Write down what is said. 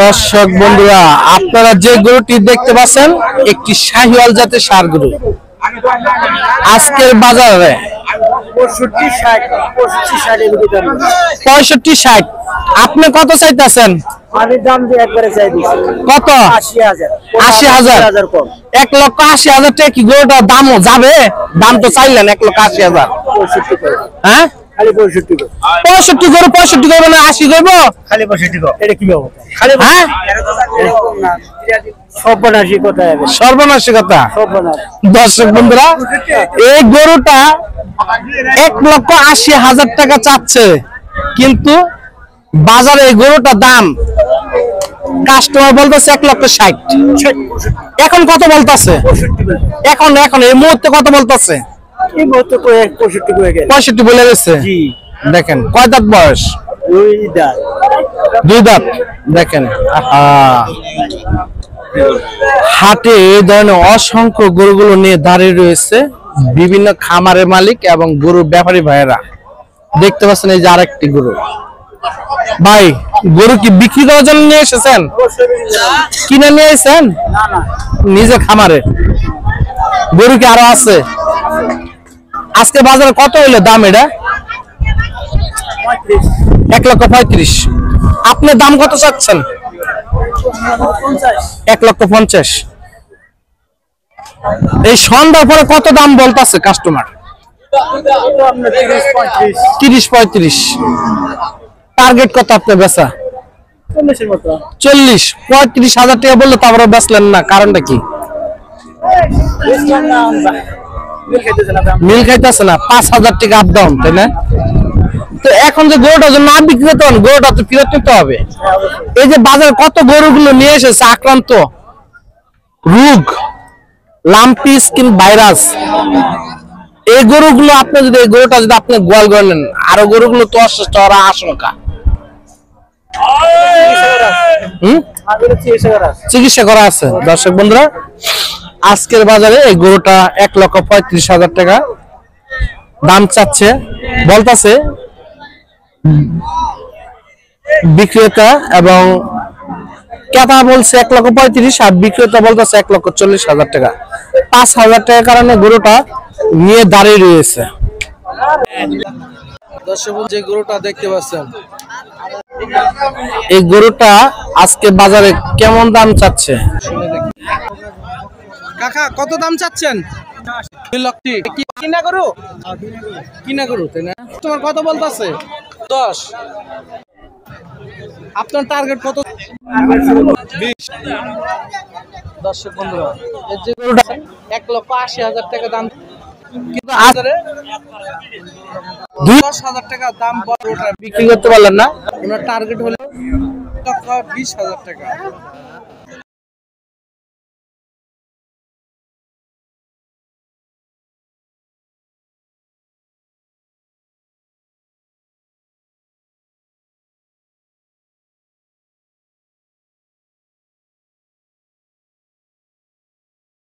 দর্শক বন্ধুরা, আপনারা যে গরুটি দেখতে পাচ্ছেন একটি শাহিওয়াল জাতের ষাঁড় গরু। আজকের বাজারে 65-60। আপনি কত চাইতেছেন? কত? 80,000। 1,80,000 টাকা কি গরুটার দামও যাবে? দাম তো চাইলেন 1,80,000। হ্যাঁ, 65 গরু 65 করবো না 80 করবো? খালি 65 করবো। এটা কি হবে? হ্যাঁ, সর্বনাশী কথা। দর্শক বন্ধুরা, এই গরুটা 1,80,000 টাকা চাচ্ছে, কিন্তু বাজারে এই গরুটার দাম কাস্টমার বলতেছে 1,60,000। এখন কত বলতেছে? এখন এই মুহূর্তে কত বলতেছে? 65 বলে গেছে। দেখেন কয় দাঁত বয়স? 2 দাঁত। দেখেন হাটে এই ধরনের অসংখ্য গরুগুলো নিয়ে দাঁড়িয়ে রয়েছে বিভিন্ন খামারের মালিক এবং গরুর ব্যাপারী ভাইয়েরা। দেখতে পাচ্ছেন এই যে আরেকটি গরু। ভাই, গরু কি বিক্রি করার জন্য নিয়ে এসেছেন? কিনে নিয়ে এসেছেন? নিজের খামারে গরু কি আরো আছে? আজকে বাজারে কত হইলো দাম? এটা 1,35,000। আপনি দাম কত চাচ্ছেন? 1,50,000। এই সন্ধ্যার পরে কত দাম বলতেছে কাস্টমার? 30-35। টার্গেট কত আপনার বেচা? 40-35,000 টাকা বললে তারপরে বেচলেন না, কারণটা কি? মিল খাইতেছে না। 5,000 টাকা আপ ডাউন, তাই না? তো এখন যে গরুটা না বিক্রি করতে হবে, গরুটা তো ফেরত নিতে হবে। এই যে বাজারে কত গরুগুলো নিয়ে এসেছে আক্রান্ত রোগ, লাম্পি স্কিন ভাইরাস, এই গরুগুলো আপনি যদি এই গরুটা যদি আপনি গোয়াল করে নেন, আরো গরুগুলো তো অসুস্থ হওয়ার আশঙ্কা। চিকিৎসা করা আছে। দর্শক বন্ধুরা, আজকের বাজারে এই গরুটা 1,35,000 টাকা দাম চাচ্ছে, বলতেছে বিক্রেতা, এবং ক্রেতা বলছে 1,35,000 আর বিক্রেতা বলতেছে 1,40,000 টাকা। 5,000 টাকার কারণে গরুটা নিয়ে দাঁড়িয়ে রয়েছে। দর্শক, যে গরুটা দেখতে পাচ্ছেন, এই গরুটা আজকে বাজারে কেমন দাম চাচ্ছে? কাকা, কত দাম চাচ্ছেন? 2 লাখ। কিনা গরু? কিনা গরু, তাই না? তোমার কত বলতেছে? 10। আপনার টার্গেট কত? 20। দর্শক বন্ধুরা, এই যে গরুটা 1,80,000 টাকা দাম, কিন্তু বাজারে 10,000 টাকা দাম গরুটা বিক্রি করতে পারলেন না। ওনার টার্গেট হলো 1,20,000 টাকা।